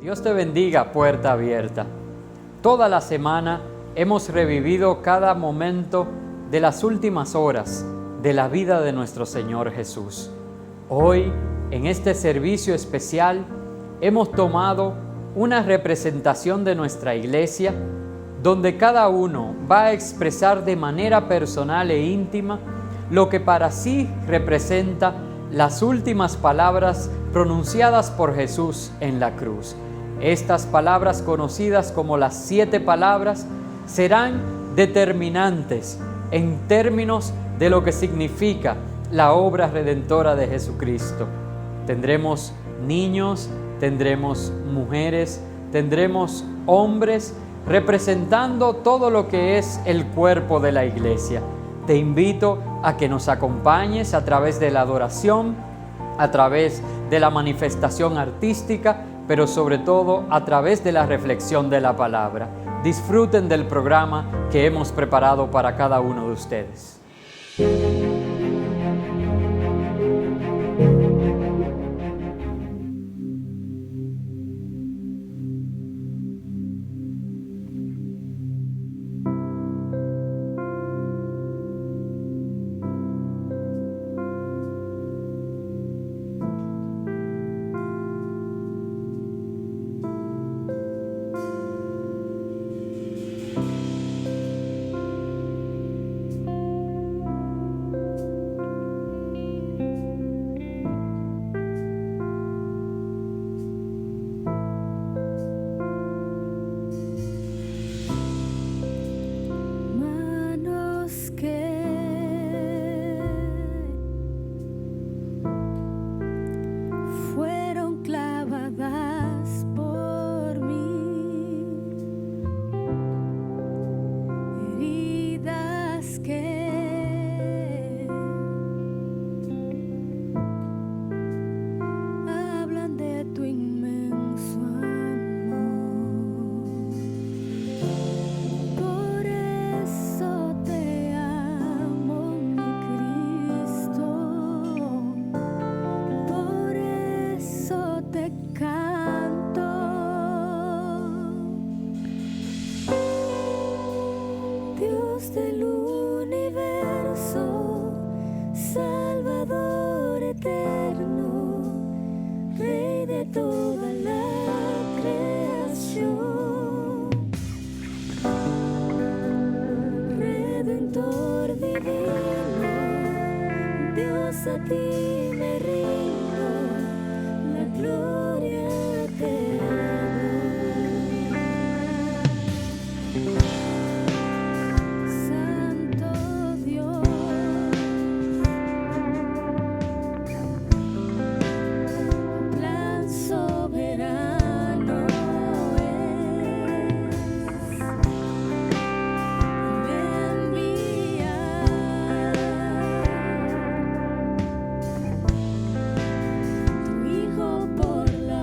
Dios te bendiga, Puerta Abierta. Toda la semana hemos revivido cada momento de las últimas horas de la vida de nuestro Señor Jesús. Hoy, en este servicio especial, hemos tomado una representación de nuestra iglesia donde cada uno va a expresar de manera personal e íntima lo que para sí representa las últimas palabras pronunciadas por Jesús en la cruz. Estas palabras, conocidas como las 7 palabras, serán determinantes en términos de lo que significa la obra redentora de Jesucristo. Tendremos niños, tendremos mujeres, tendremos hombres representando todo lo que es el cuerpo de la iglesia. Te invito a que nos acompañes a través de la adoración, a través de la manifestación artística, pero sobre todo a través de la reflexión de la palabra. Disfruten del programa que hemos preparado para cada uno de ustedes. A ti me rindo, la gloria te doy. Santo Dios, plan soberano es. Por la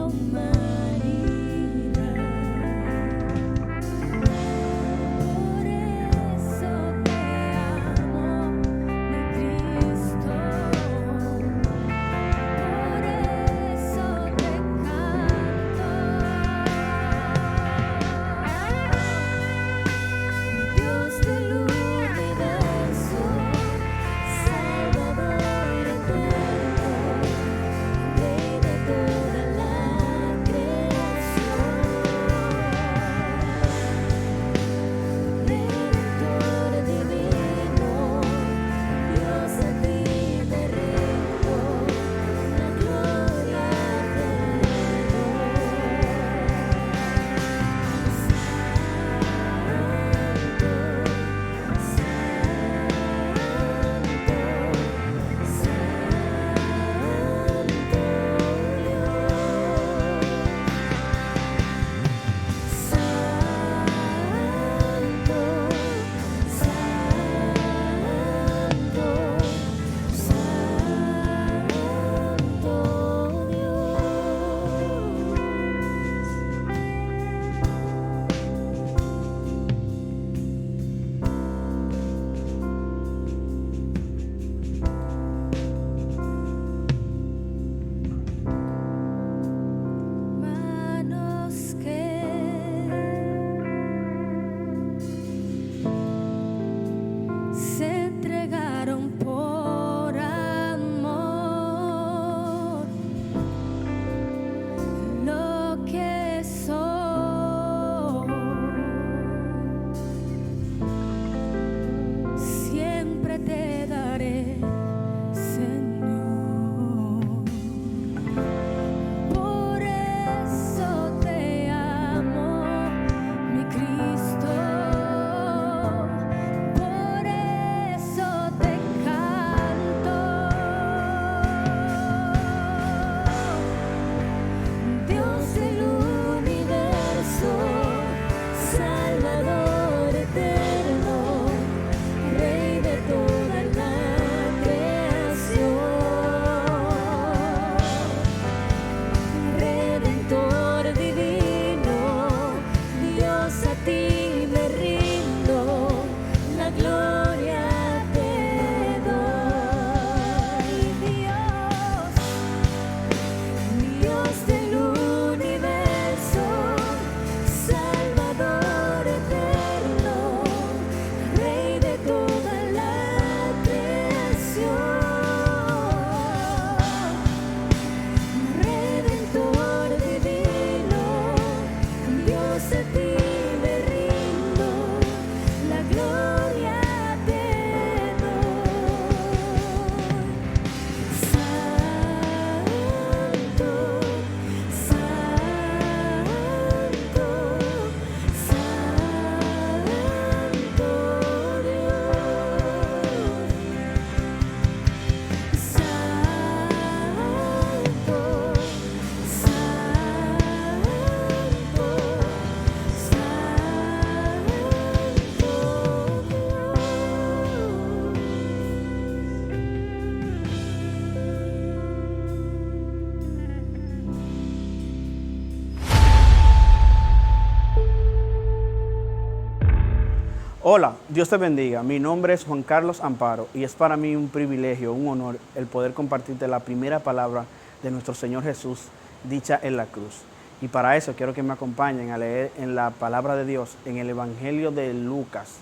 Hola, Dios te bendiga. Mi nombre es Juan Carlos Amparo y es para mí un privilegio, un honor el poder compartirte la primera palabra de nuestro Señor Jesús dicha en la cruz. Y para eso quiero que me acompañen a leer en la palabra de Dios en el Evangelio de Lucas,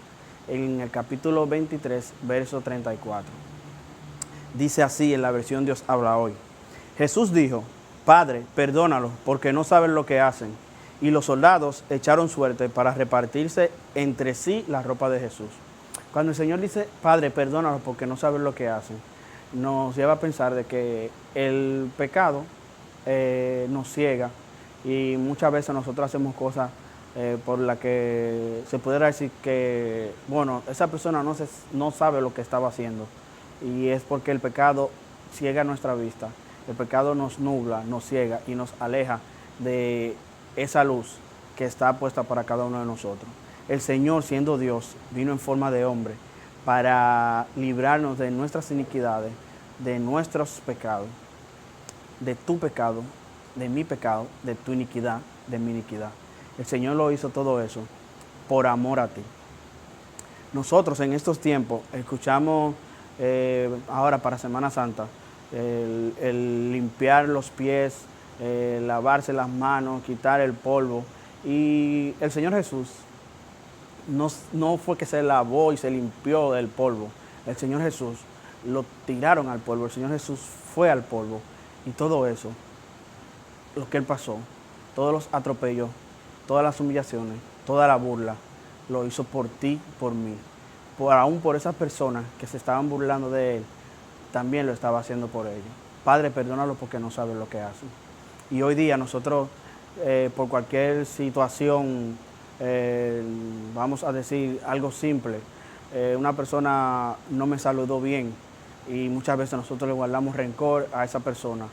en el capítulo 23, verso 34. Dice así en la versión Dios habla hoy. Jesús dijo: Padre, perdónalos porque no saben lo que hacen. Y los soldados echaron suerte para repartirse entre sí la ropa de Jesús. Cuando el Señor dice: Padre, perdónalos porque no saben lo que hacen, nos lleva a pensar de que el pecado nos ciega y muchas veces nosotros hacemos cosas por las que se pudiera decir que, bueno, esa persona no sabe lo que estaba haciendo. Y es porque el pecado ciega nuestra vista. El pecado nos nubla, nos ciega y nos aleja de esa luz que está puesta para cada uno de nosotros. El Señor, siendo Dios, vino en forma de hombre para librarnos de nuestras iniquidades, de nuestros pecados, de tu pecado, de mi pecado, de tu iniquidad, de mi iniquidad. El Señor lo hizo todo eso por amor a ti. Nosotros en estos tiempos escuchamos ahora para Semana Santa el limpiar los pies, lavarse las manos, quitar el polvo. Y el Señor Jesús no fue que se lavó y se limpió del polvo. El Señor Jesús lo tiraron al polvo. El Señor Jesús fue al polvo. Y todo eso, lo que Él pasó, todos los atropellos, todas las humillaciones, toda la burla, lo hizo por ti, por mí. Aún por esas personas que se estaban burlando de Él, también lo estaba haciendo por ellos. Padre, perdónalo porque no saben lo que hacen. Y hoy día nosotros, por cualquier situación, vamos a decir algo simple, una persona no me saludó bien y muchas veces nosotros le guardamos rencor a esa persona,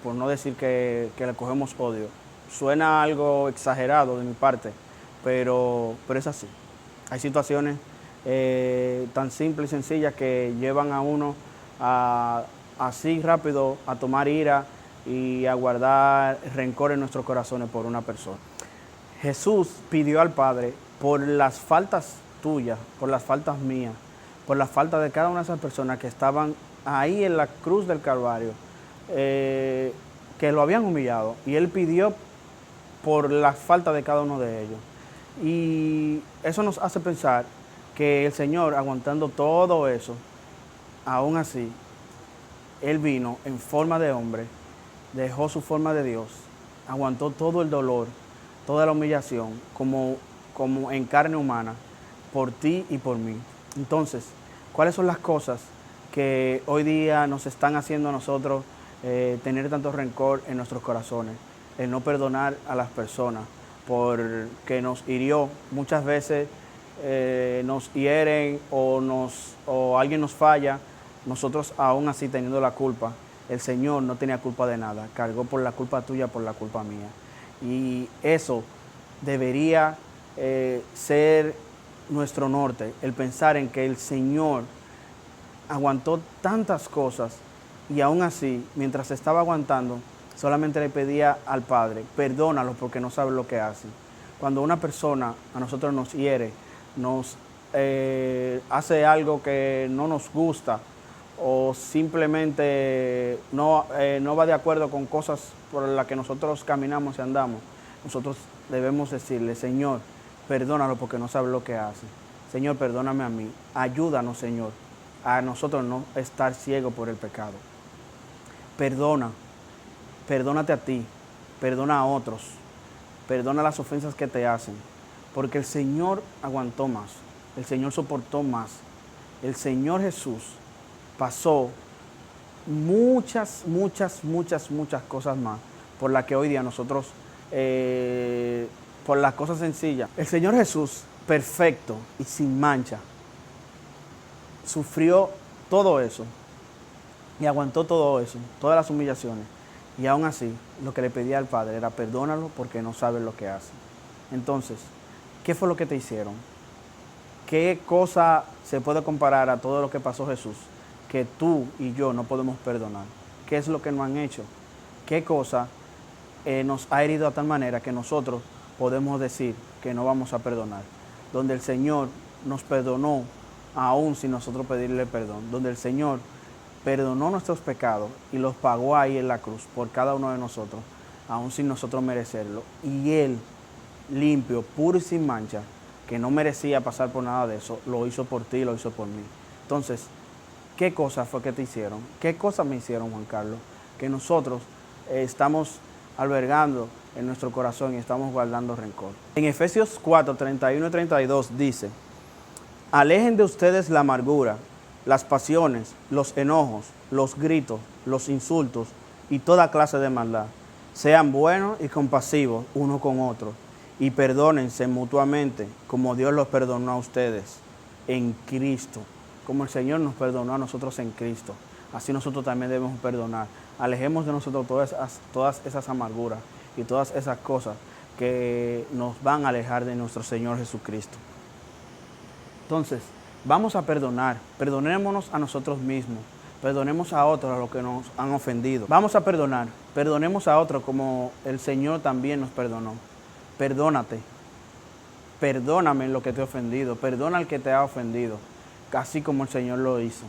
por no decir que le cogemos odio. Suena algo exagerado de mi parte, pero es así. Hay situaciones tan simples y sencillas que llevan a uno así rápido a tomar ira y a guardar rencor en nuestros corazones por una persona. Jesús pidió al Padre por las faltas tuyas, por las faltas mías, por las faltas de cada una de esas personas que estaban ahí en la cruz del Calvario, que lo habían humillado. Y Él pidió por las faltas de cada uno de ellos. Y eso nos hace pensar que el Señor, aguantando todo eso, aún así, Él vino en forma de hombre, dejó su forma de Dios, aguantó todo el dolor, toda la humillación, como en carne humana, por ti y por mí. Entonces, ¿cuáles son las cosas que hoy día nos están haciendo a nosotros tener tanto rencor en nuestros corazones? El no perdonar a las personas porque nos hirió. Muchas veces nos hieren o alguien nos falla, nosotros aún así teniendo la culpa. El Señor no tenía culpa de nada, cargó por la culpa tuya, por la culpa mía. Y eso debería ser nuestro norte, el pensar en que el Señor aguantó tantas cosas y aún así, mientras estaba aguantando, solamente le pedía al Padre: perdónalos porque no saben lo que hacen. Cuando una persona a nosotros nos hiere, nos hace algo que no nos gusta o simplemente no va de acuerdo con cosas por las que nosotros caminamos y andamos, nosotros debemos decirle: Señor, perdónalo porque no sabe lo que hace. Señor, perdóname a mí. Ayúdanos, Señor, a nosotros no estar ciegos por el pecado. Perdónate a ti, perdona a otros, perdona las ofensas que te hacen, porque el Señor aguantó más, el Señor soportó más. El Señor Jesús pasó muchas cosas más por las que hoy día nosotros, por las cosas sencillas. El Señor Jesús, perfecto y sin mancha, sufrió todo eso y aguantó todo eso, todas las humillaciones. Y aún así, lo que le pedía al Padre era: perdónalo porque no saben lo que hacen. Entonces, ¿qué fue lo que te hicieron? ¿Qué cosa se puede comparar a todo lo que pasó Jesús que tú y yo no podemos perdonar? ¿Qué es lo que nos han hecho? ¿Qué cosa nos ha herido de tal manera que nosotros podemos decir que no vamos a perdonar? donde el Señor nos perdonó aún sin nosotros pedirle perdón, donde el Señor perdonó nuestros pecados y los pagó ahí en la cruz por cada uno de nosotros, aún sin nosotros merecerlo. Y Él, limpio, puro y sin mancha, que no merecía pasar por nada de eso, lo hizo por ti y lo hizo por mí. Entonces, ¿qué cosa fue que te hicieron? ¿Qué cosas me hicieron, Juan Carlos? Que nosotros estamos albergando en nuestro corazón y estamos guardando rencor. En Efesios 4, 31 y 32 dice: alejen de ustedes la amargura, las pasiones, los enojos, los gritos, los insultos y toda clase de maldad. Sean buenos y compasivos uno con otro y perdónense mutuamente como Dios los perdonó a ustedes en Cristo. Como el Señor nos perdonó a nosotros en Cristo, así nosotros también debemos perdonar. Alejemos de nosotros todas esas amarguras y todas esas cosas que nos van a alejar de nuestro Señor Jesucristo. Entonces, vamos a perdonar, perdonémonos a nosotros mismos, perdonemos a otros a los que nos han ofendido. Vamos a perdonar, perdonemos a otros como el Señor también nos perdonó. Perdónate, perdóname en lo que te he ofendido, perdona al que te ha ofendido, así como el Señor lo hizo.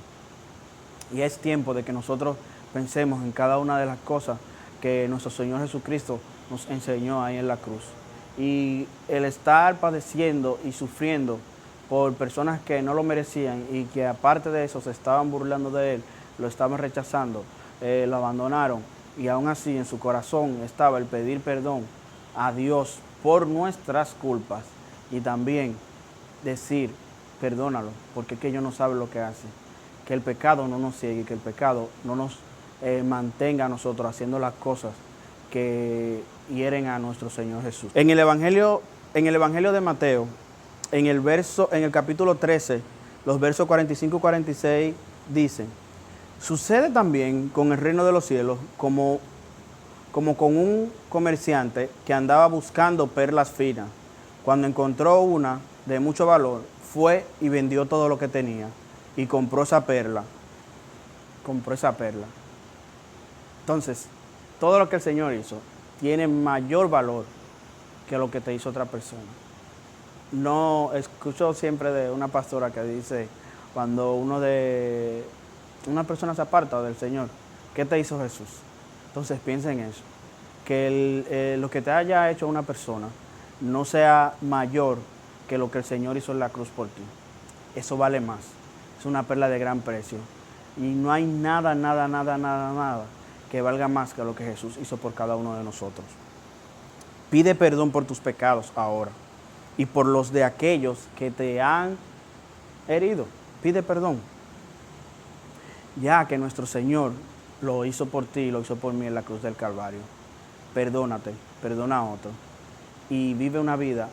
Y es tiempo de que nosotros pensemos en cada una de las cosas que nuestro Señor Jesucristo nos enseñó ahí en la cruz. Y el estar padeciendo y sufriendo por personas que no lo merecían y que aparte de eso se estaban burlando de Él, lo estaban rechazando, lo abandonaron, y aún así en su corazón estaba el pedir perdón a Dios por nuestras culpas y también decir: perdónalo, porque es que ellos no saben lo que hacen. Que el pecado no nos ciegue, que el pecado no nos mantenga a nosotros haciendo las cosas que hieren a nuestro Señor Jesús. En el Evangelio de Mateo, en el capítulo 13, los versos 45 y 46 dicen: sucede también con el reino de los cielos como con un comerciante que andaba buscando perlas finas. Cuando encontró una de mucho valor, fue y vendió todo lo que tenía y compró esa perla. Entonces, todo lo que el Señor hizo tiene mayor valor que lo que te hizo otra persona. No, escucho siempre de una pastora que dice, cuando una persona se aparta del Señor, ¿qué te hizo Jesús? Entonces piensa en eso, que lo que te haya hecho una persona no sea mayor que lo que el Señor hizo en la cruz por ti. Eso vale más, es una perla de gran precio. Y no hay nada que valga más que lo que Jesús hizo por cada uno de nosotros. Pide perdón por tus pecados ahora y por los de aquellos que te han herido. Pide perdón, ya que nuestro Señor lo hizo por ti y lo hizo por mí en la cruz del Calvario. Perdónate, perdona a otro y vive una vida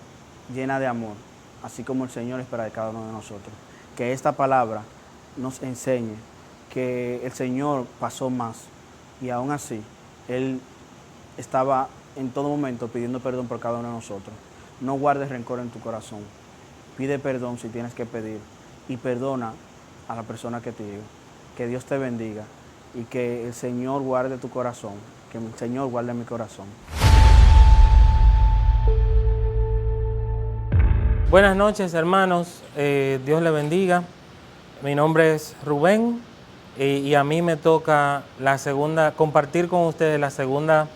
llena de amor, así como el Señor espera de cada uno de nosotros. Que esta palabra nos enseñe que el Señor pasó más y aún así Él estaba en todo momento pidiendo perdón por cada uno de nosotros. No guardes rencor en tu corazón. Pide perdón si tienes que pedir y perdona a la persona que te dio. Que Dios te bendiga y que el Señor guarde tu corazón, que el Señor guarde mi corazón. Buenas noches, hermanos. Dios les bendiga. Mi nombre es Rubén y a mí me toca compartir con ustedes la segunda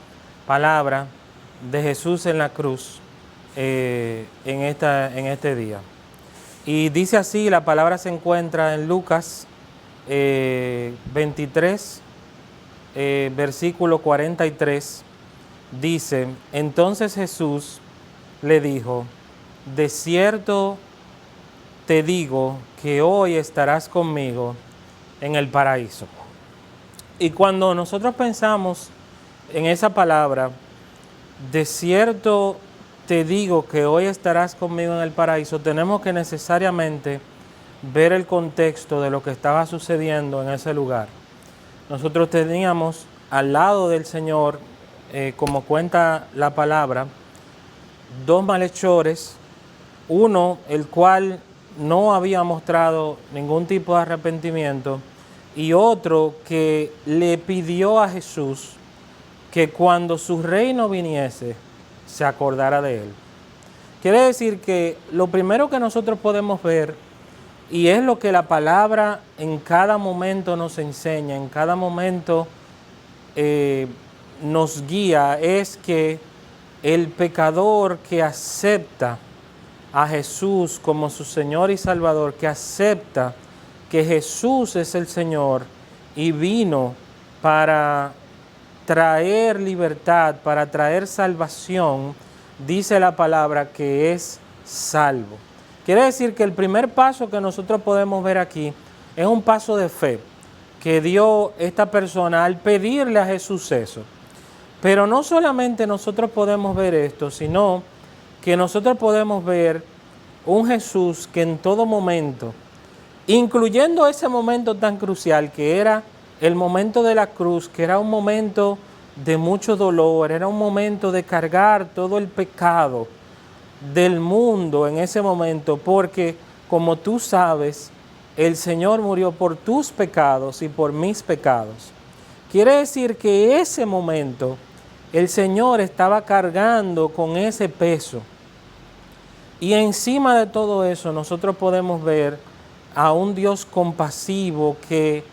palabra de Jesús en la cruz en este día. Y dice así, la palabra se encuentra en Lucas 23, versículo 43. Dice: entonces Jesús le dijo: de cierto te digo que hoy estarás conmigo en el paraíso. Y cuando nosotros pensamos en esa palabra, de cierto te digo que hoy estarás conmigo en el paraíso, tenemos que necesariamente ver el contexto de lo que estaba sucediendo en ese lugar. Nosotros teníamos al lado del Señor, como cuenta la palabra, dos malhechores, uno el cual no había mostrado ningún tipo de arrepentimiento y otro que le pidió a Jesús que cuando su reino viniese se acordara de él. Quiere decir que lo primero que nosotros podemos ver, y es lo que la palabra en cada momento nos enseña, en cada momento nos guía, es que el pecador que acepta a Jesús como su Señor y Salvador, que acepta que Jesús es el Señor y vino para traer libertad, para traer salvación, dice la palabra que es salvo. Quiere decir que el primer paso que nosotros podemos ver aquí es un paso de fe que dio esta persona al pedirle a Jesús eso. Pero no solamente nosotros podemos ver esto, sino que nosotros podemos ver un Jesús que en todo momento, incluyendo ese momento tan crucial que era el momento de la cruz, que era un momento de mucho dolor, era un momento de cargar todo el pecado del mundo en ese momento, porque como tú sabes, el Señor murió por tus pecados y por mis pecados. Quiere decir que ese momento el Señor estaba cargando con ese peso. Y encima de todo eso nosotros podemos ver a un Dios compasivo que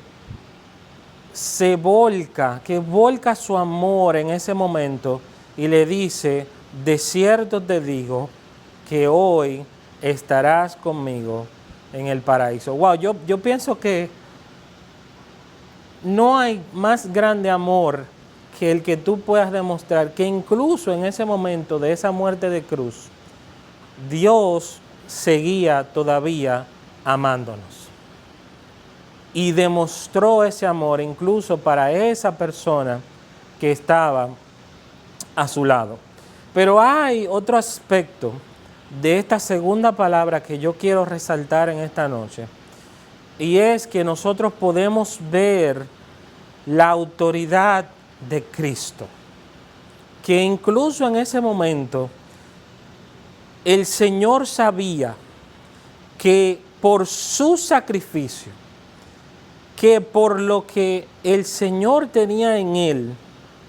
se volca, que volca su amor en ese momento y le dice: de cierto te digo que hoy estarás conmigo en el paraíso. Wow, yo pienso que no hay más grande amor que el que tú puedas demostrar que incluso en ese momento de esa muerte de cruz, Dios seguía todavía amándonos. Y demostró ese amor incluso para esa persona que estaba a su lado. Pero hay otro aspecto de esta segunda palabra que yo quiero resaltar en esta noche. Y es que nosotros podemos ver la autoridad de Cristo. Que incluso en ese momento el Señor sabía que por su sacrificio, que por lo que el Señor tenía en Él,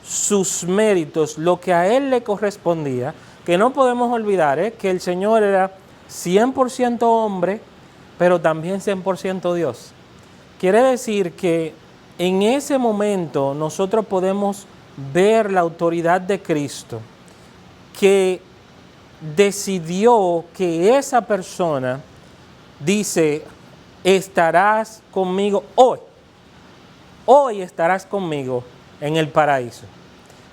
sus méritos, lo que a Él le correspondía, que no podemos olvidar que el Señor era 100% hombre, pero también 100% Dios. Quiere decir que en ese momento nosotros podemos ver la autoridad de Cristo, que decidió que esa persona dice: estarás conmigo hoy. Hoy estarás conmigo en el paraíso.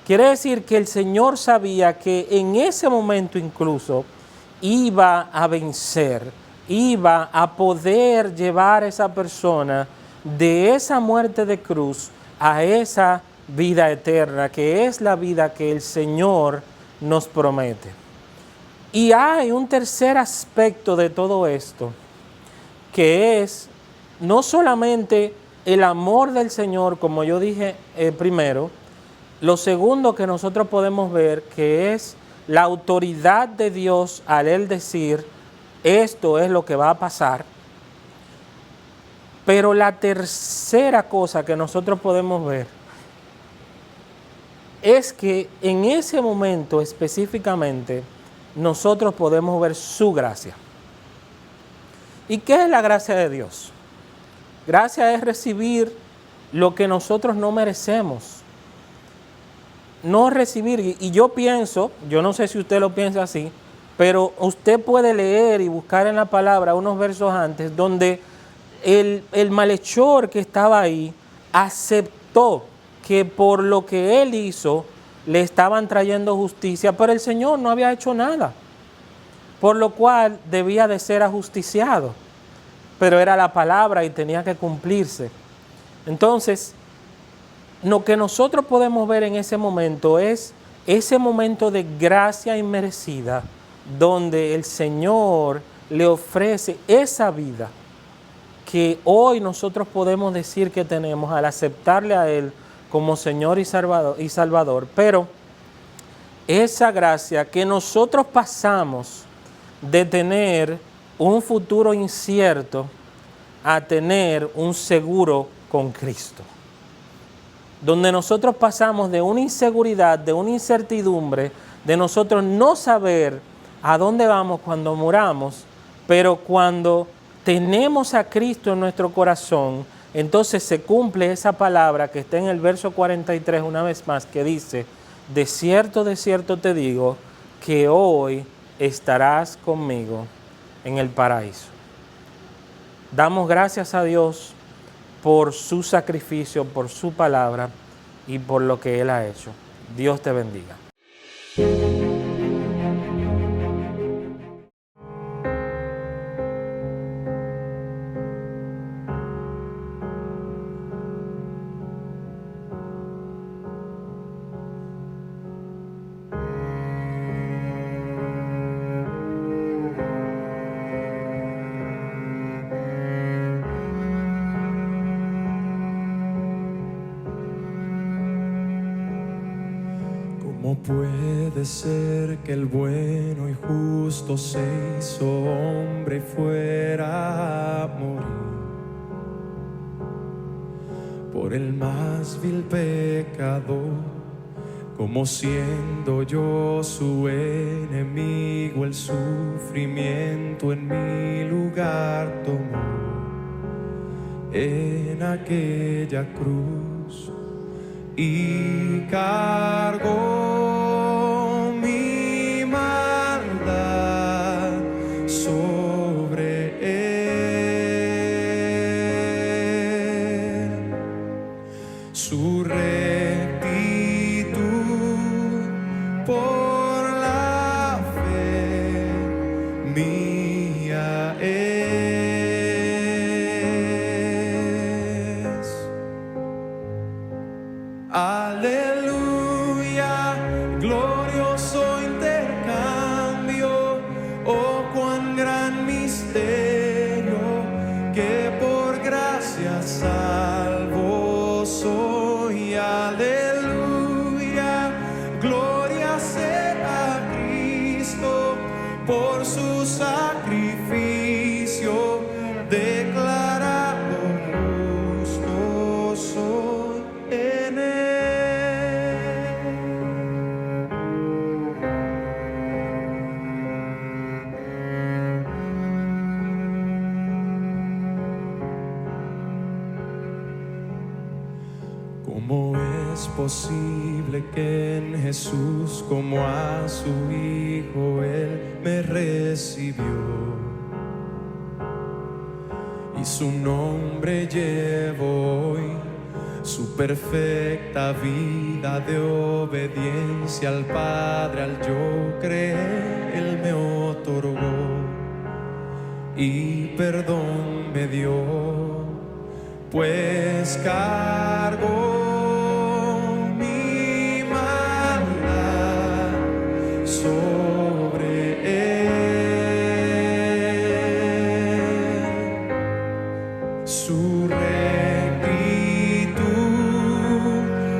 Quiere decir que el Señor sabía que en ese momento incluso iba a vencer, iba a poder llevar a esa persona de esa muerte de cruz a esa vida eterna, que es la vida que el Señor nos promete. Y hay un tercer aspecto de todo esto, que es no solamente el amor del Señor, como yo dije primero, lo segundo que nosotros podemos ver, que es la autoridad de Dios al Él decir: esto es lo que va a pasar. Pero la tercera cosa que nosotros podemos ver es que en ese momento específicamente nosotros podemos ver su gracia. ¿Y qué es la gracia de Dios? Gracia es recibir lo que nosotros no merecemos. No recibir, y yo pienso, yo no sé si usted lo piensa así, pero usted puede leer y buscar en la palabra unos versos antes donde el malhechor que estaba ahí aceptó que por lo que él hizo le estaban trayendo justicia, pero el Señor no había hecho nada, por lo cual debía de ser ajusticiado, pero era la palabra y tenía que cumplirse. Entonces, lo que nosotros podemos ver en ese momento es ese momento de gracia inmerecida, donde el Señor le ofrece esa vida que hoy nosotros podemos decir que tenemos al aceptarle a Él como Señor y Salvador, pero esa gracia que nosotros pasamos de tener un futuro incierto a tener un seguro con Cristo, donde nosotros pasamos de una inseguridad, de una incertidumbre, de nosotros no saber ¿A dónde vamos cuando muramos? Pero cuando tenemos a Cristo en nuestro corazón, entonces se cumple esa palabra que está en el verso 43 una vez más, que dice, de cierto te digo, que hoy estarás conmigo en el paraíso. Damos gracias a Dios por su sacrificio, por su palabra y por lo que Él ha hecho. Dios te bendiga. ¿Cómo puede ser que el bueno y justo se hizo hombre y fuera a morir por el más vil pecador? Como siendo yo su enemigo, el sufrimiento en mi lugar tomó en aquella cruz y cargó mi maldad sobre él. Su rectitud por la fe mía es. Aleluya, glorioso intercambio, oh cuán gran misterio, que por gracia salvo soy. Aleluya, gloria sea a Cristo por su sacrificio, declarado justo soy en él. ¿Cómo es posible que en Jesús, como a su Hijo, Él me recibió? Y su nombre llevo hoy, su perfecta vida de obediencia al Padre, al yo creer, Él me otorgó y perdón me dio, pues cargó mi maldad sobre él. Su rectitud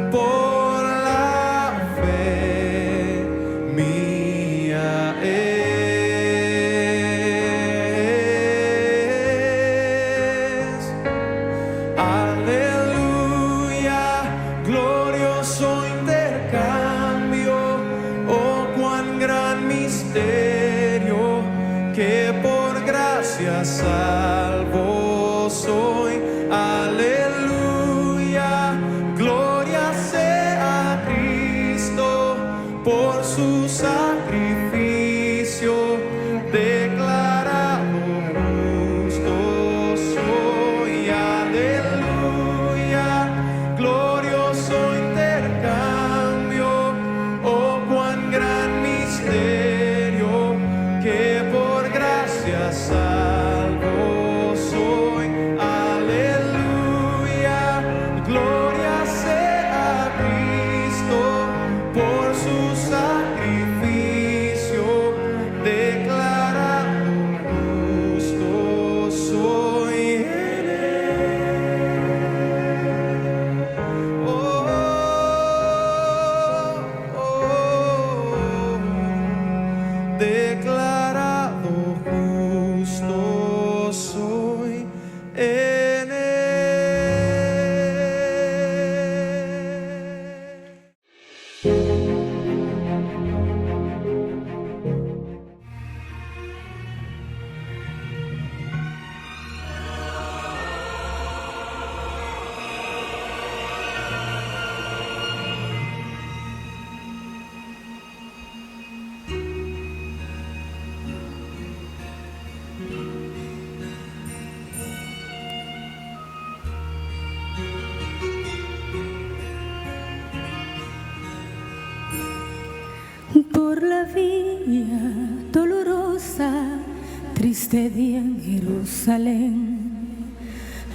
por la fe mía es. Aleluya, Por la vía dolorosa, triste día en Jerusalén,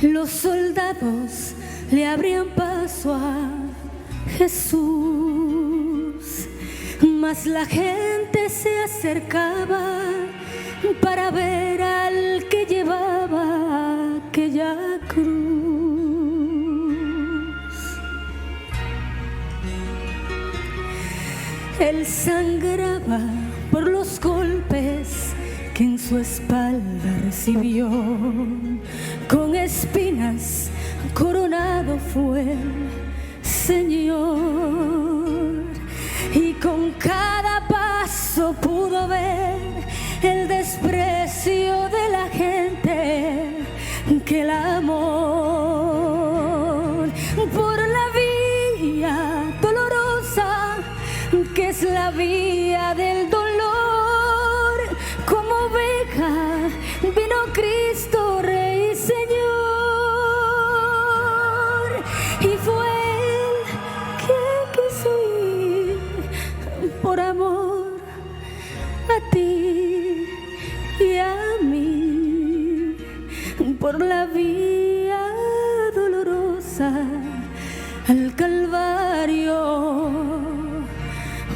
los soldados le abrían paso a Jesús, mas la gente se acercaba para ver al que llevaba aquella cruz. Él sangraba por los golpes que en su espalda recibió, con espinas coronado fue el Señor, y con cada paso pudo ver el desprecio de la gente que la amó. Por la vía dolorosa, que es la vía del dolor, como oveja vino Cristo, Rey y Señor, y fue Él quien quiso ir por amor a ti y a mí, por la vía dolorosa al Calvario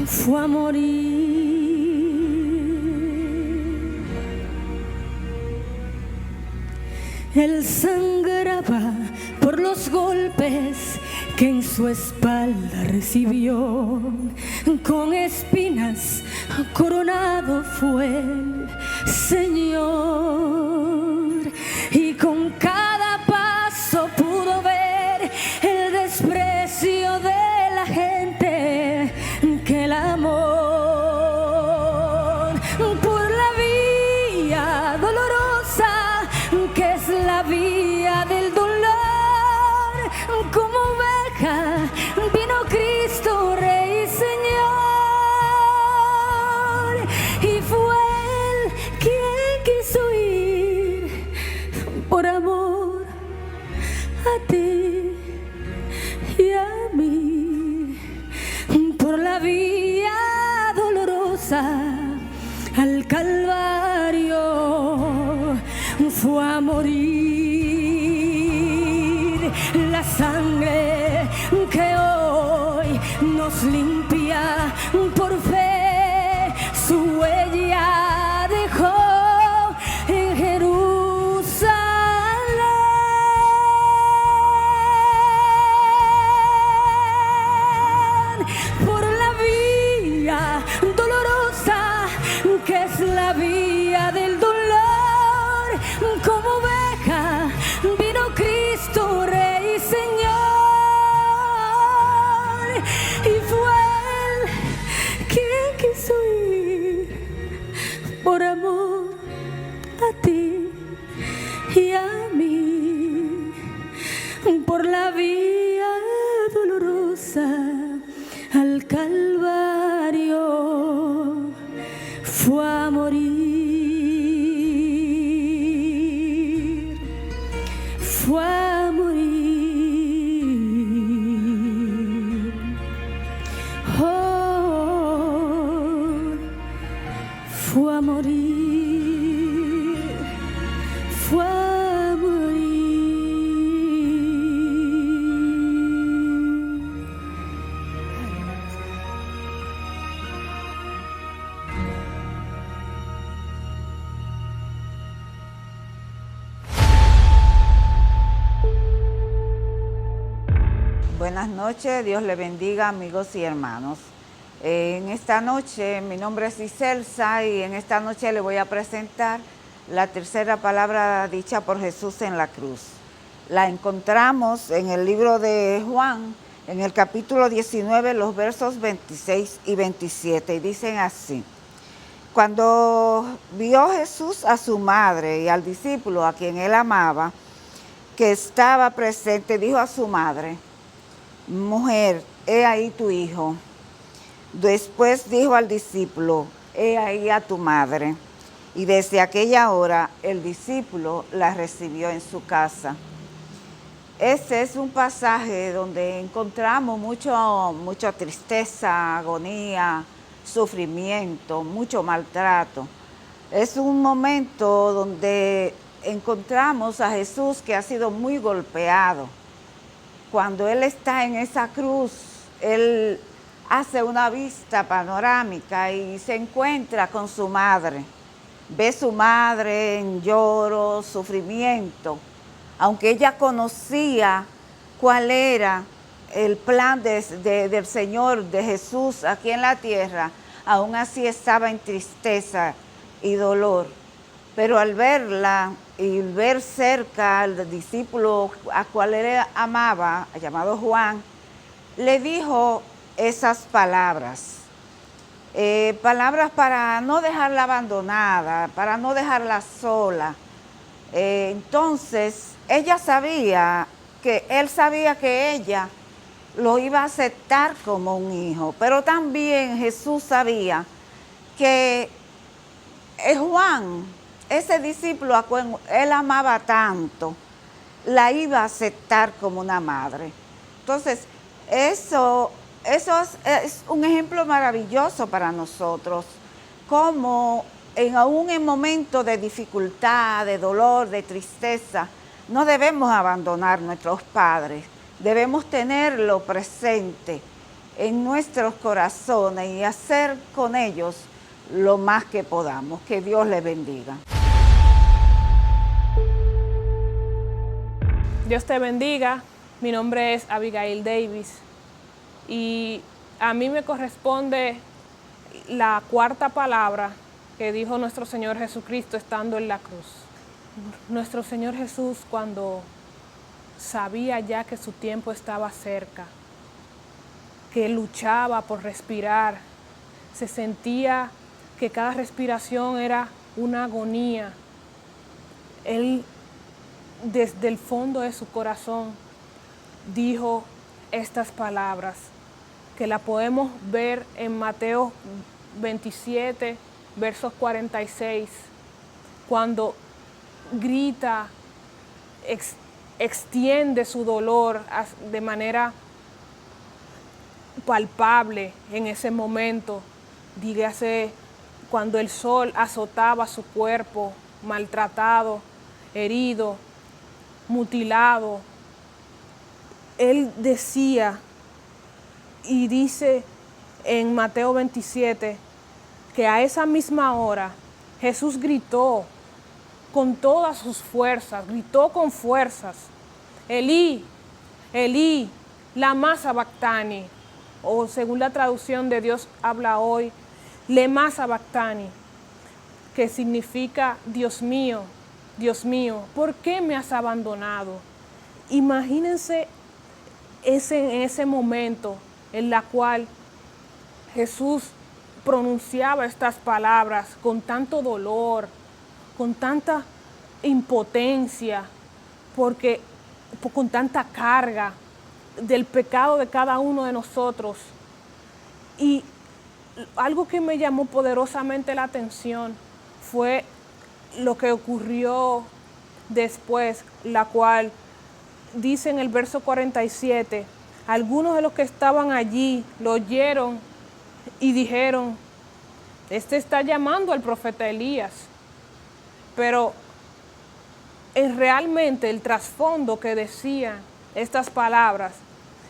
fue a morir. Él sangraba por los golpes que en su espalda recibió, con espinas coronado fue el Señor, y con cada paso pudo ver el desprecio de la gente que la amó. Por la vía dolorosa, que es la vía del dolor, como oveja vino Cristo, Rey y Señor, y fue Él quien quiso ir por amor a ti y a mí, por la vía dolorosa al Calvario fue a morir. La sangre que hoy nos limpia por fe, su huella dejó en Jerusalén. Por la vía dolorosa, que es la vía del dolor, como oveja vino Cristo, Rey y Señor, y fue Él quien quiso ir por amor a ti y a mí, por la vía dolorosa al Calvario fue a morir, fue a morir. Oh, fue a morir, fue a morir. Buenas noches, Dios le bendiga, amigos y hermanos. En esta noche, mi nombre es Iselsa y en esta noche le voy a presentar la tercera palabra dicha por Jesús en la cruz. La encontramos en el libro de Juan, en el capítulo 19, los versos 26 y 27, y dicen así: Cuando vio Jesús a su madre y al discípulo a quien él amaba, que estaba presente, dijo a su madre: Mujer, he ahí tu hijo. Después dijo al discípulo: He ahí a tu madre. Y desde aquella hora el discípulo la recibió en su casa. Este es un pasaje donde encontramos mucha tristeza, agonía, sufrimiento, mucho maltrato. Es un momento donde encontramos a Jesús que ha sido muy golpeado. Cuando Él está en esa cruz, Él hace una vista panorámica y se encuentra con su madre. Ve su madre en lloro, sufrimiento. Aunque ella conocía cuál era el plan del Señor, de Jesús aquí en la tierra, aún así estaba en tristeza y dolor. Pero al verla y ver cerca al discípulo a cual él amaba, llamado Juan, le dijo esas palabras. Palabras para no dejarla abandonada, para no dejarla sola. Entonces, él sabía que ella lo iba a aceptar como un hijo, pero también Jesús sabía que Juan, ese discípulo a quien él amaba tanto, la iba a aceptar como una madre. Entonces, eso es un ejemplo maravilloso para nosotros, como aún en momentos de dificultad, de dolor, de tristeza, no debemos abandonar a nuestros padres, debemos tenerlo presente en nuestros corazones y hacer con ellos lo más que podamos. Que Dios les bendiga. Dios te bendiga. Mi nombre es Abigail Davis y a mí me corresponde la cuarta palabra que dijo nuestro Señor Jesucristo estando en la cruz. Nuestro Señor Jesús, cuando sabía ya que su tiempo estaba cerca, que luchaba por respirar, se sentía que cada respiración era una agonía. Él, desde el fondo de su corazón, dijo estas palabras, que la podemos ver en Mateo 27, versos 46, cuando grita, extiende su dolor de manera palpable en ese momento. Dígase, cuando el sol azotaba su cuerpo, maltratado, herido, mutilado. Él decía y dice en Mateo 27 que a esa misma hora Jesús gritó con todas sus fuerzas, gritó con fuerzas, Elí, Elí, lama sabactani, o según la traducción de Dios habla hoy, lema sabactani, que significa Dios mío, ¿por qué me has abandonado? Imagínense en ese momento en la cual Jesús pronunciaba estas palabras con tanto dolor, con tanta impotencia, con tanta carga del pecado de cada uno de nosotros. Y algo que me llamó poderosamente la atención fue lo que ocurrió después, la cual dice en el verso 47, algunos de los que estaban allí lo oyeron y dijeron, este está llamando al profeta Elías. Pero realmente el trasfondo que decían estas palabras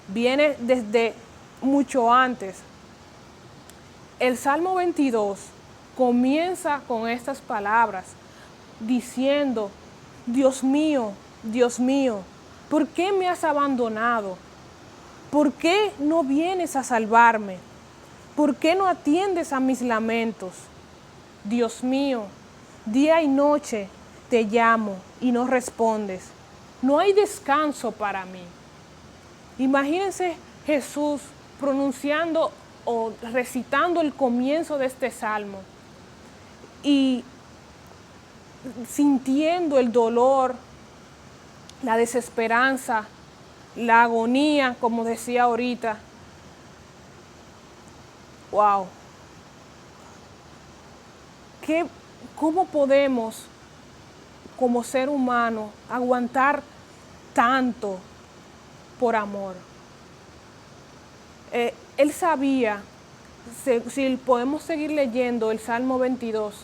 viene desde mucho antes. El Salmo 22 comienza con estas palabras diciendo, Dios mío, ¿por qué me has abandonado? ¿Por qué no vienes a salvarme? ¿Por qué no atiendes a mis lamentos? Dios mío, día y noche te llamo y no respondes. No hay descanso para mí. Imagínense Jesús pronunciando o recitando el comienzo de este salmo y sintiendo el dolor, la desesperanza, la agonía, como decía ahorita. ¡Wow! ¿Cómo podemos, como ser humano, aguantar tanto por amor? Él sabía si podemos seguir leyendo el Salmo 22,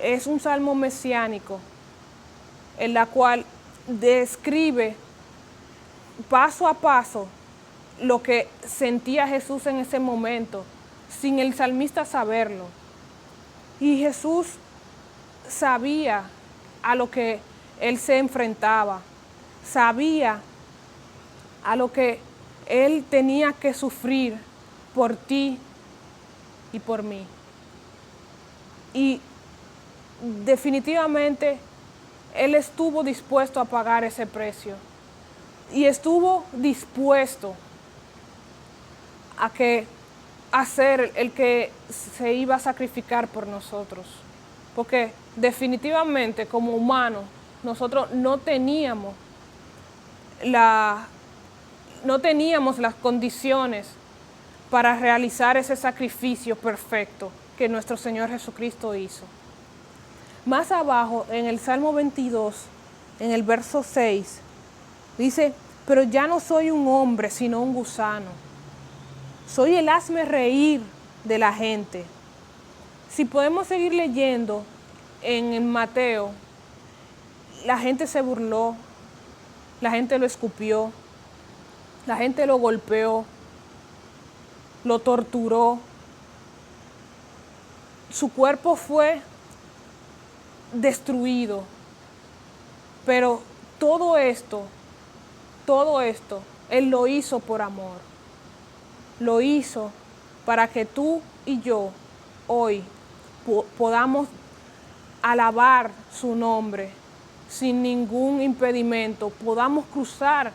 es un salmo mesiánico, en la cual describe paso a paso lo que sentía Jesús en ese momento, sin el salmista saberlo. Y Jesús sabía a lo que él se enfrentaba, sabía a lo que él tenía que sufrir por ti y por mí. Y definitivamente él estuvo dispuesto a pagar ese precio. Y estuvo dispuesto a ser el que se iba a sacrificar por nosotros. Porque definitivamente como humanos nosotros no teníamos las condiciones para realizar ese sacrificio perfecto que nuestro Señor Jesucristo hizo. Más abajo, en el Salmo 22, en el verso 6, dice: pero ya no soy un hombre, sino un gusano. Soy el hazme reír de la gente. Si podemos seguir leyendo en Mateo, la gente se burló, la gente lo escupió, la gente lo golpeó, lo torturó. Su cuerpo fue destruido. Pero todo esto, Él lo hizo por amor. Lo hizo para que tú y yo hoy podamos alabar su nombre sin ningún impedimento, podamos cruzar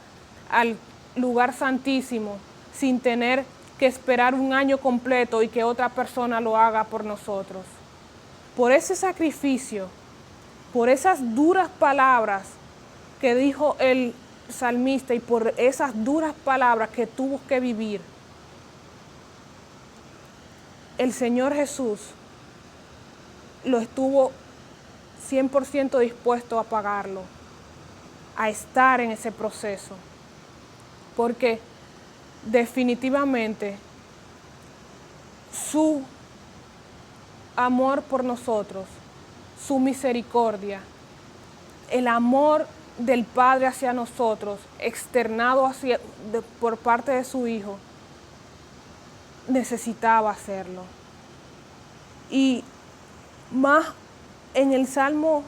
al lugar santísimo sin tener que esperar un año completo y que otra persona lo haga por nosotros. Por ese sacrificio, por esas duras palabras que dijo el salmista y por esas duras palabras que tuvo que vivir, el Señor Jesús lo estuvo 100% dispuesto a pagarlo, a estar en ese proceso, porque definitivamente su amor por nosotros, su misericordia, el amor del Padre hacia nosotros, externado por parte de su Hijo, necesitaba hacerlo. Y más en el Salmo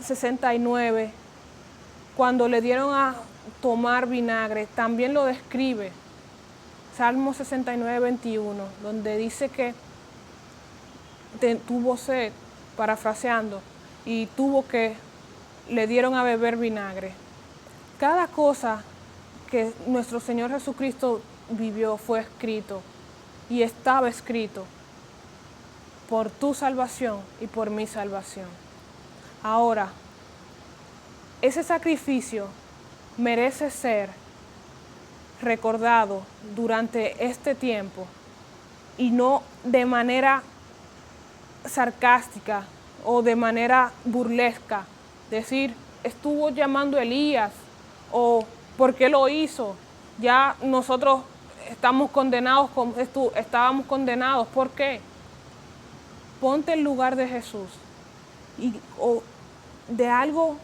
69, cuando le dieron a tomar vinagre, también lo describe. Salmo 69, 21, donde dice que tuvo sed, parafraseando, y le dieron a beber vinagre. Cada cosa que nuestro Señor Jesucristo vivió fue escrito y estaba escrito por tu salvación y por mi salvación. Ahora, ese sacrificio merece ser recordado durante este tiempo y no de manera sarcástica o de manera burlesca, decir, estuvo llamando a Elías o ¿por qué lo hizo? Ya nosotros estábamos condenados, ¿por qué? Ponte en lugar de Jesús o de algo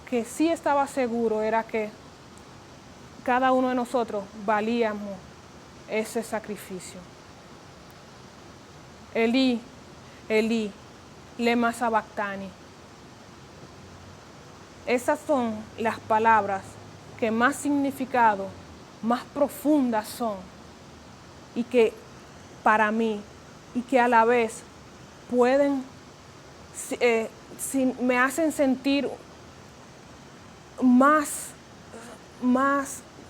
que sí estaba seguro, era que cada uno de nosotros valíamos ese sacrificio. Elí, Elí, lema sabactani. Esas son las palabras que más significado, más profundas son y que para mí y que a la vez me hacen sentir más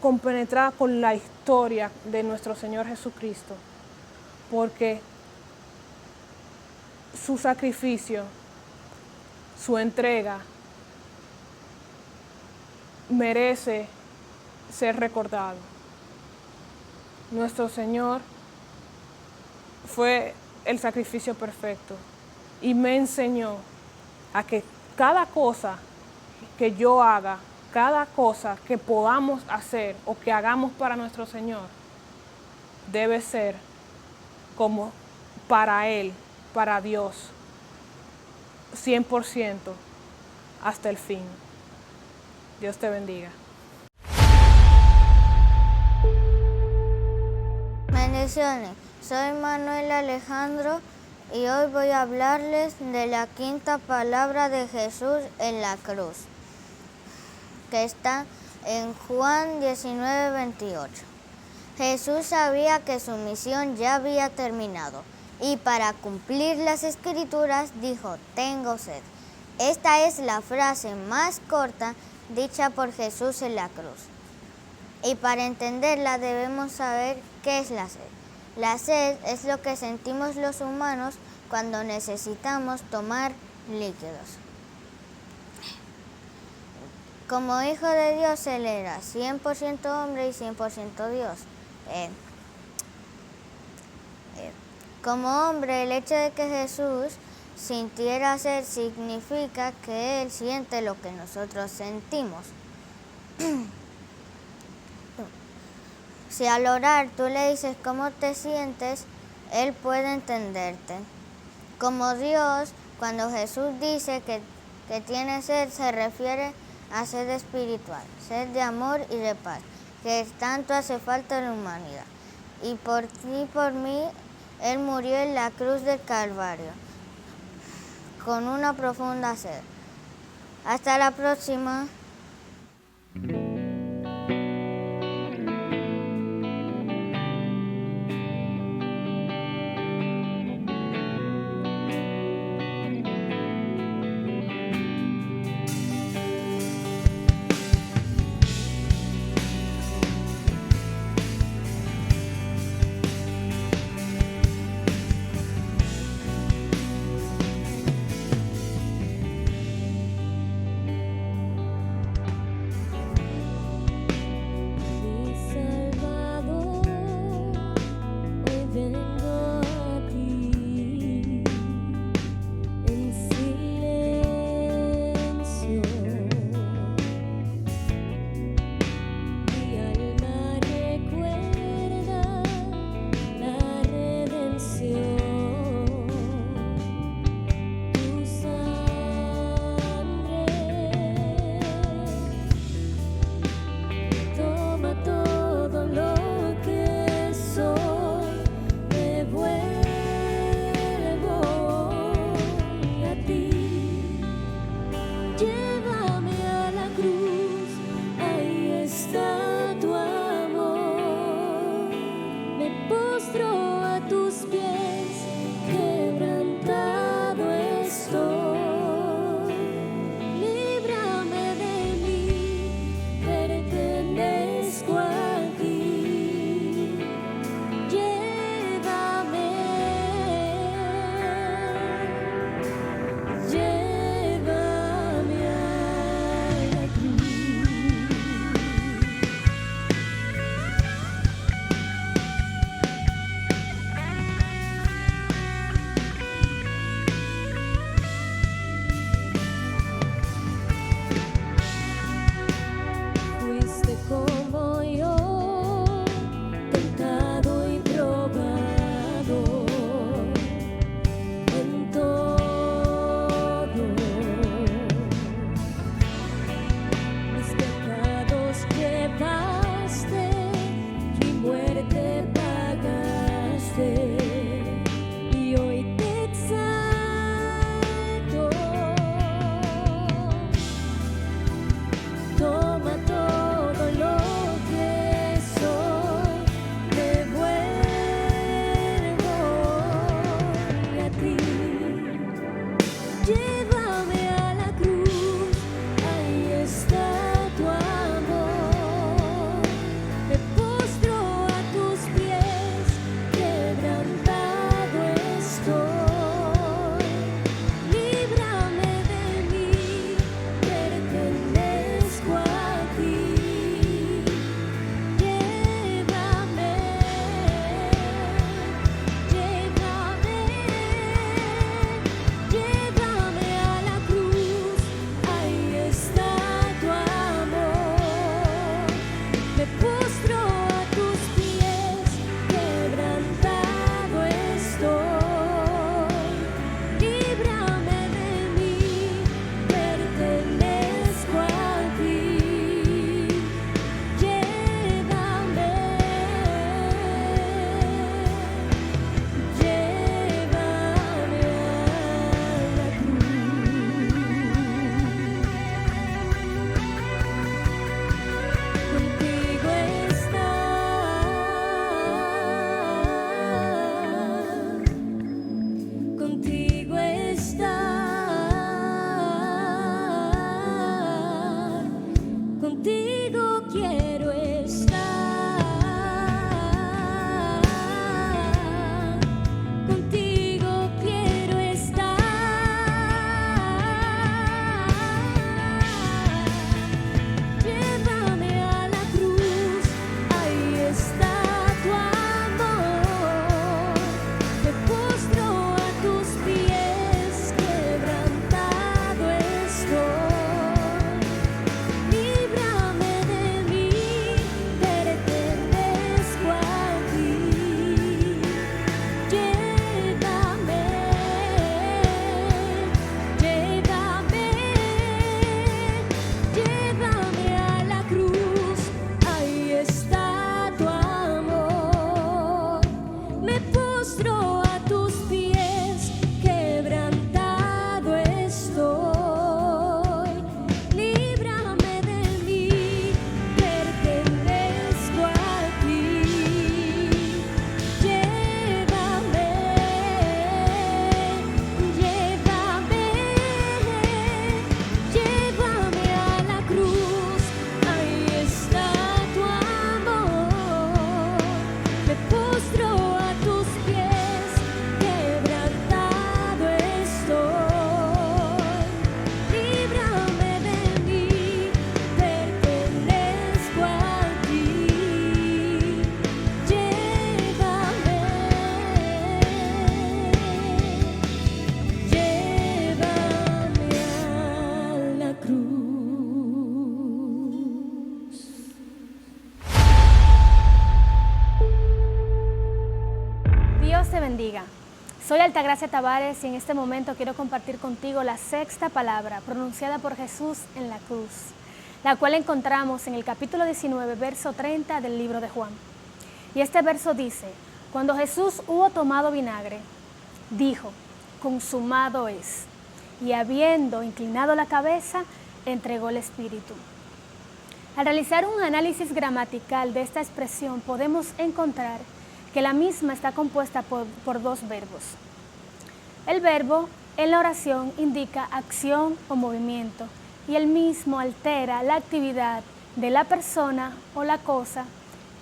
compenetrada con la historia de nuestro Señor Jesucristo, porque su sacrificio, su entrega, merece ser recordado. Nuestro Señor fue el sacrificio perfecto y me enseñó a que cada cosa que yo haga, cada cosa que podamos hacer o que hagamos para nuestro Señor, debe ser como para Él, para Dios, 100% hasta el fin. Dios te bendiga. Bendiciones, soy Manuel Alejandro y hoy voy a hablarles de la quinta palabra de Jesús en la cruz, que está en Juan 19:28. Jesús sabía que su misión ya había terminado y para cumplir las escrituras dijo, tengo sed. Esta es la frase más corta dicha por Jesús en la cruz. Y para entenderla debemos saber qué es la sed. La sed es lo que sentimos los humanos cuando necesitamos tomar líquidos. Como hijo de Dios, Él era 100% hombre y 100% Dios. Como hombre, el hecho de que Jesús sintiera sed significa que Él siente lo que nosotros sentimos. Si al orar tú le dices cómo te sientes, Él puede entenderte. Como Dios, cuando Jesús dice que tiene sed, se refiere a sed espiritual, sed de amor y de paz, que tanto hace falta en la humanidad. Y por ti y por mí, Él murió en la cruz del Calvario, con una profunda sed. Hasta la próxima. bendiga. Soy Altagracia Tavares y en este momento quiero compartir contigo la sexta palabra pronunciada por Jesús en la cruz, la cual encontramos en el capítulo 19, verso 30 del libro de Juan. Y este verso dice: cuando Jesús hubo tomado vinagre, dijo, consumado es. Y habiendo inclinado la cabeza, entregó el Espíritu. Al realizar un análisis gramatical de esta expresión, podemos encontrar que la misma está compuesta por dos verbos. El verbo en la oración indica acción o movimiento, y el mismo altera la actividad de la persona o la cosa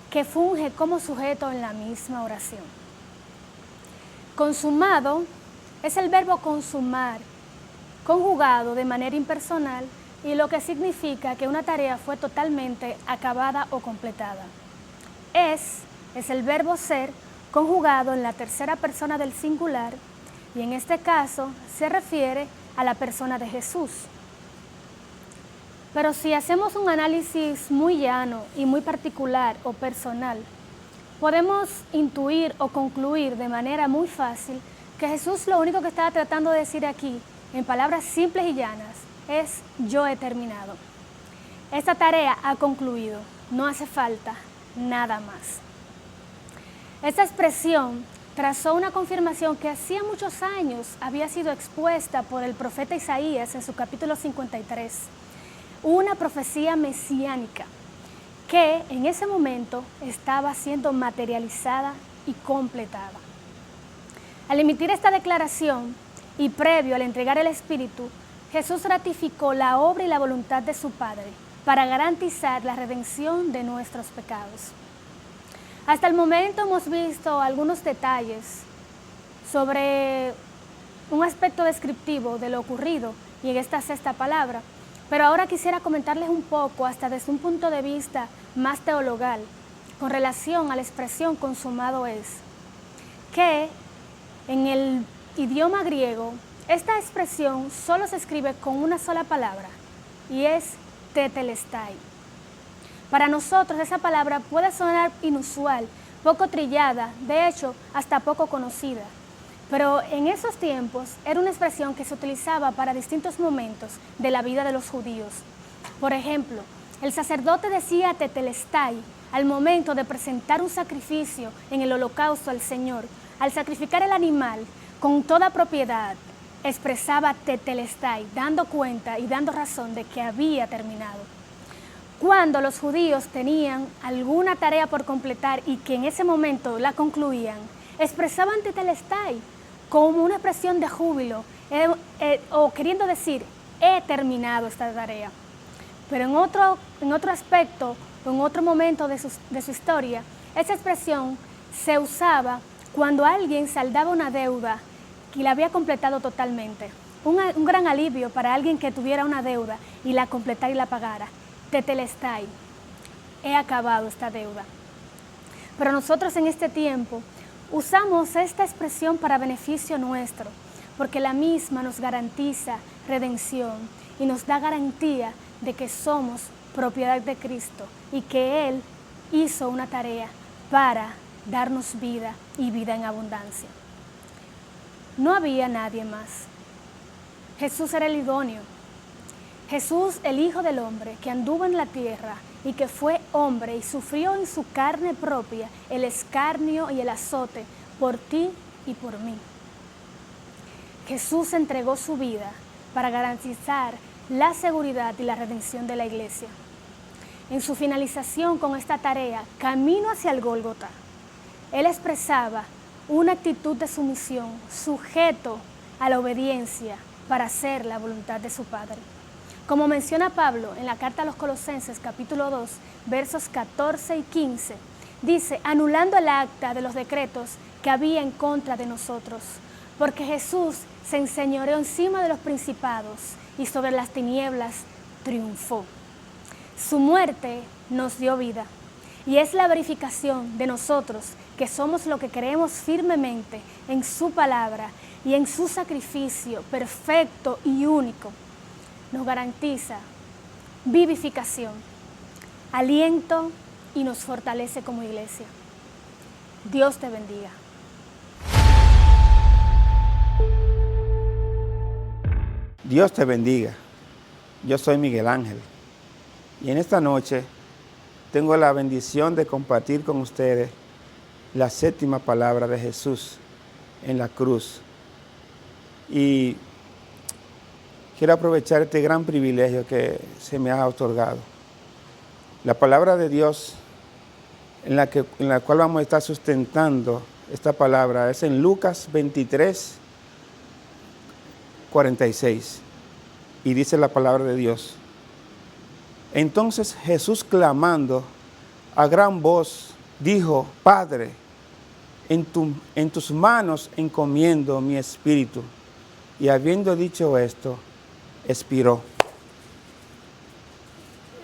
que funge como sujeto en la misma oración. Consumado es el verbo consumar, conjugado de manera impersonal, y lo que significa que una tarea fue totalmente acabada o completada. Es el verbo ser, conjugado en la tercera persona del singular, y en este caso se refiere a la persona de Jesús. Pero si hacemos un análisis muy llano y muy particular o personal, podemos intuir o concluir de manera muy fácil que Jesús lo único que estaba tratando de decir aquí, en palabras simples y llanas, es: yo he terminado. Esta tarea ha concluido, no hace falta nada más. Esta expresión trazó una confirmación que hacía muchos años había sido expuesta por el profeta Isaías en su capítulo 53, una profecía mesiánica que en ese momento estaba siendo materializada y completada. Al emitir esta declaración y previo al entregar el Espíritu, Jesús ratificó la obra y la voluntad de su Padre para garantizar la redención de nuestros pecados. Hasta el momento hemos visto algunos detalles sobre un aspecto descriptivo de lo ocurrido y en esta sexta palabra, pero ahora quisiera comentarles un poco, hasta desde un punto de vista más teologal, con relación a la expresión consumado es, que en el idioma griego esta expresión solo se escribe con una sola palabra y es tetelestai. Para nosotros esa palabra puede sonar inusual, poco trillada, de hecho hasta poco conocida, pero en esos tiempos era una expresión que se utilizaba para distintos momentos de la vida de los judíos. Por ejemplo, el sacerdote decía tetelestai al momento de presentar un sacrificio en el holocausto al Señor. Al sacrificar el animal con toda propiedad, expresaba tetelestai, dando cuenta y dando razón de que había terminado. Cuando los judíos tenían alguna tarea por completar y que en ese momento la concluían, expresaban tetelestai como una expresión de júbilo o queriendo decir, he terminado esta tarea. Pero en otro aspecto, en otro momento de su historia, esa expresión se usaba cuando alguien saldaba una deuda y la había completado totalmente. Un gran alivio para alguien que tuviera una deuda y la completara y la pagara. Tetelestai, he acabado esta deuda. Pero nosotros en este tiempo usamos esta expresión para beneficio nuestro, porque la misma nos garantiza redención y nos da garantía de que somos propiedad de Cristo y que Él hizo una tarea para darnos vida y vida en abundancia. No había nadie más. Jesús era el idóneo. Jesús, el Hijo del Hombre, que anduvo en la tierra y que fue hombre y sufrió en su carne propia el escarnio y el azote por ti y por mí. Jesús entregó su vida para garantizar la seguridad y la redención de la iglesia. En su finalización con esta tarea, camino hacia el Gólgota, Él expresaba una actitud de sumisión, sujeto a la obediencia para hacer la voluntad de su Padre. Como menciona Pablo en la carta a los Colosenses, capítulo 2, versos 14 y 15, dice, anulando el acta de los decretos que había en contra de nosotros, porque Jesús se enseñoreó encima de los principados y sobre las tinieblas triunfó. Su muerte nos dio vida y es la verificación de nosotros que somos lo que creemos firmemente en su palabra y en su sacrificio perfecto y único. Nos garantiza vivificación, aliento y nos fortalece como iglesia. Dios te bendiga. Dios te bendiga. Yo soy Miguel Ángel y en esta noche tengo la bendición de compartir con ustedes la séptima palabra de Jesús en la cruz. Y quiero aprovechar este gran privilegio que se me ha otorgado. La palabra de Dios en la cual vamos a estar sustentando esta palabra es en Lucas 23, 46. Y dice la palabra de Dios: entonces Jesús, clamando a gran voz, dijo: Padre, en tus manos encomiendo mi espíritu. Y habiendo dicho esto, expiró.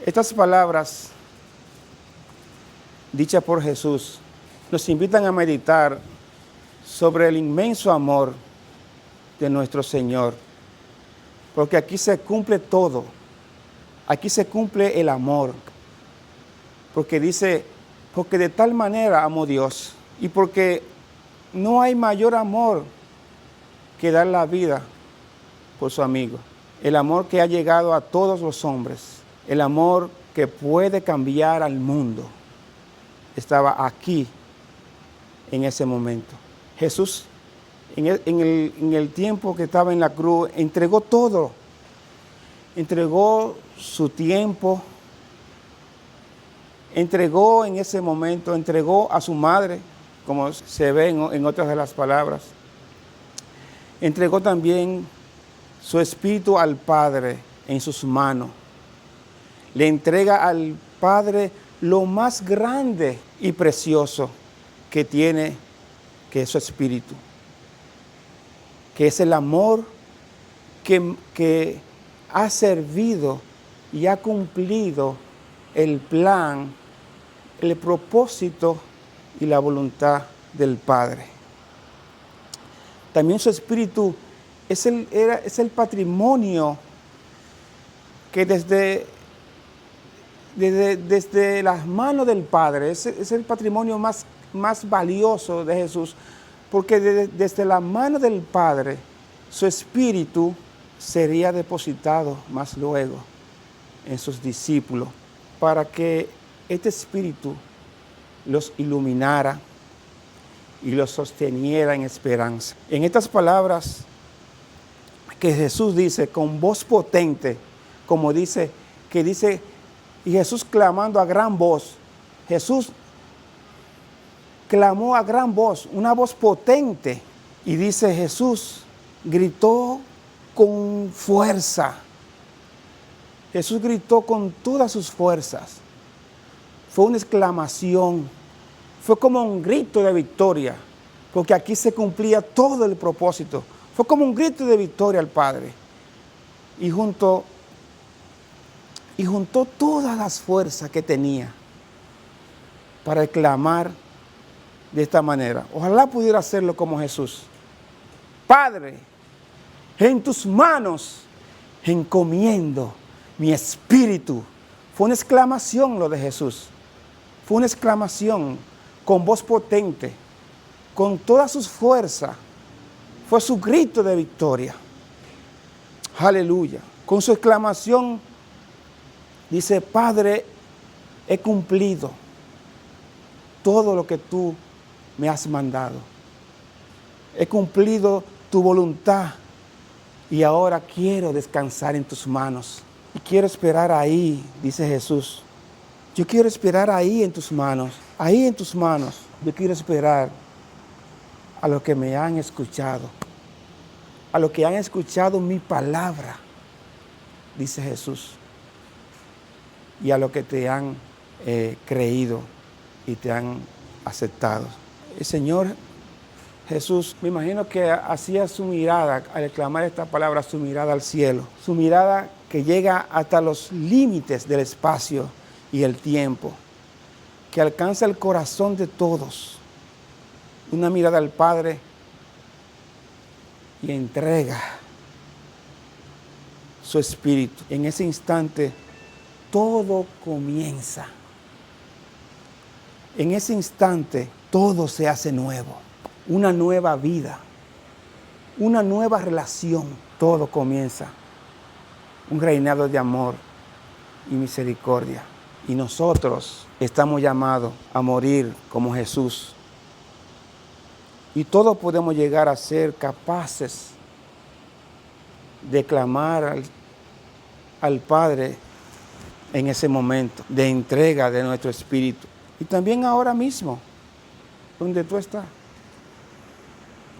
Estas palabras dichas por Jesús nos invitan a meditar sobre el inmenso amor de nuestro Señor. Porque aquí se cumple todo. Aquí se cumple el amor. Porque dice, porque de tal manera amó Dios. Y porque no hay mayor amor que dar la vida por su amigo. El amor que ha llegado a todos los hombres. El amor que puede cambiar al mundo. Estaba aquí en ese momento. Jesús, en el tiempo que estaba en la cruz, entregó todo. Entregó su tiempo. Entregó en ese momento, entregó a su madre, como se ve en otras de las palabras. Entregó también su espíritu al Padre en sus manos. Le entrega al Padre lo más grande y precioso que tiene, que es su espíritu. Que es el amor que ha servido y ha cumplido el plan, el propósito y la voluntad del Padre. También su espíritu es el patrimonio que desde las manos del Padre, es el patrimonio más valioso de Jesús, porque desde la mano del Padre, su espíritu sería depositado más luego en sus discípulos, para que este espíritu los iluminara y los sosteniera en esperanza. En estas palabras que Jesús dice con voz potente, como dice, y Jesús clamando a gran voz, Jesús clamó a gran voz, una voz potente, y dice Jesús gritó con fuerza. Jesús gritó con todas sus fuerzas. Fue una exclamación, fue como un grito de victoria, porque aquí se cumplía todo el propósito. Fue como un grito de victoria al Padre. Y juntó todas las fuerzas que tenía para clamar de esta manera. Ojalá pudiera hacerlo como Jesús. Padre, en tus manos encomiendo mi espíritu. Fue una exclamación lo de Jesús. Fue una exclamación con voz potente, con todas sus fuerzas. Fue su grito de victoria. Aleluya. Con su exclamación dice: Padre, he cumplido todo lo que tú me has mandado. He cumplido tu voluntad y ahora quiero descansar en tus manos. Y quiero esperar ahí, dice Jesús. Yo quiero esperar ahí en tus manos. Ahí en tus manos. Yo quiero esperar a los que me han escuchado. A los que han escuchado mi palabra, dice Jesús. Y a los que te han creído y te han aceptado. El Señor Jesús, me imagino que hacía su mirada, al exclamar esta palabra, su mirada al cielo. Su mirada que llega hasta los límites del espacio y el tiempo. Que alcanza el corazón de todos. Una mirada al Padre y entrega su espíritu. En ese instante todo comienza. En ese instante todo se hace nuevo. Una nueva vida, una nueva relación. Todo comienza un reinado de amor y misericordia. Y nosotros estamos llamados a morir como Jesús. Y todos podemos llegar a ser capaces de clamar al Padre en ese momento de entrega de nuestro espíritu. Y también ahora mismo, donde tú estás.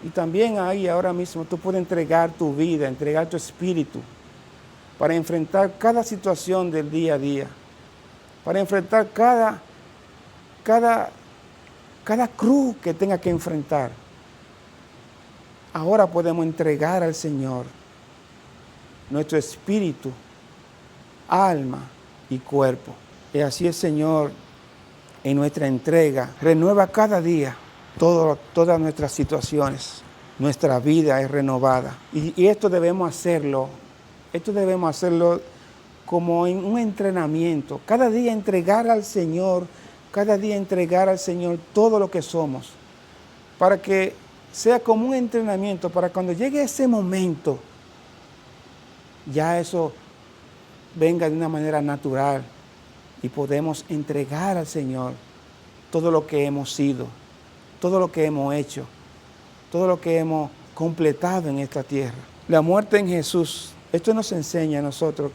Y también ahí, ahora mismo, tú puedes entregar tu vida, entregar tu espíritu para enfrentar cada situación del día a día, para enfrentar cada cruz que tenga que enfrentar. Ahora podemos entregar al Señor nuestro espíritu, alma y cuerpo. Y así el Señor, en nuestra entrega, renueva cada día todas nuestras situaciones. Nuestra vida es renovada. Y esto debemos hacerlo como en un entrenamiento. Cada día entregar al Señor todo lo que somos, para que sea como un entrenamiento, para cuando llegue ese momento, ya eso venga de una manera natural y podemos entregar al Señor todo lo que hemos sido, todo lo que hemos hecho, todo lo que hemos completado en esta tierra. La muerte en Jesús, esto nos enseña a nosotros,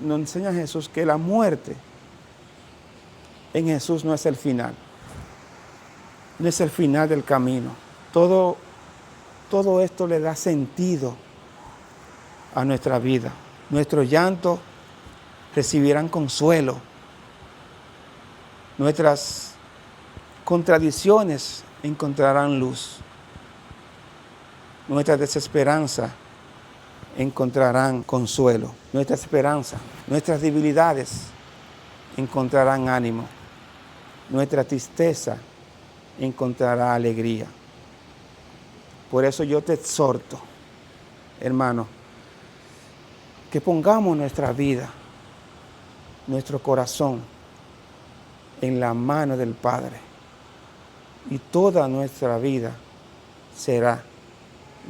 nos enseña a Jesús que la muerte en Jesús no es el final, no es el final del camino. Todo esto le da sentido a nuestra vida. Nuestros llantos recibirán consuelo. Nuestras contradicciones encontrarán luz. Nuestra desesperanza encontrarán consuelo. Nuestra esperanza, nuestras debilidades encontrarán ánimo. Nuestra tristeza encontrará alegría. Por eso yo te exhorto, hermano, que pongamos nuestra vida, nuestro corazón en la mano del Padre, y toda nuestra vida será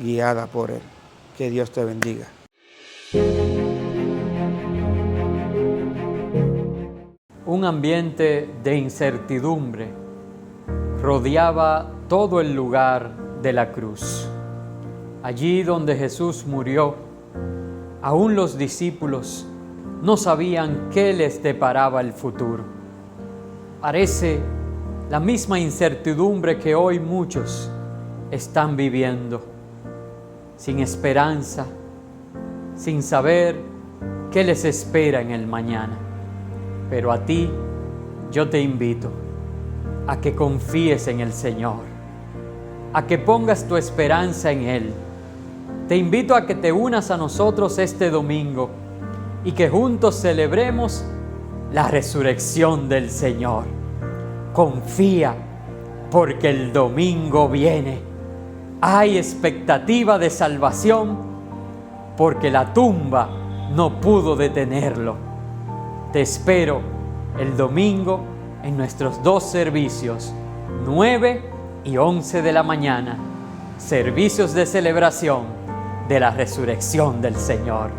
guiada por Él. Que Dios te bendiga. Un ambiente de incertidumbre rodeaba todo el lugar de la cruz. Allí donde Jesús murió, aún los discípulos no sabían qué les deparaba el futuro. Parece la misma incertidumbre que hoy muchos están viviendo, sin esperanza, sin saber qué les espera en el mañana. Pero a ti yo te invito a que confíes en el Señor, a que pongas tu esperanza en Él. Te invito a que te unas a nosotros este domingo y que juntos celebremos la resurrección del Señor. Confía, porque el domingo viene. Hay expectativa de salvación, porque la tumba no pudo detenerlo. Te espero el domingo en nuestros dos servicios, 9 y 11 de la mañana, servicios de celebración de la resurrección del Señor.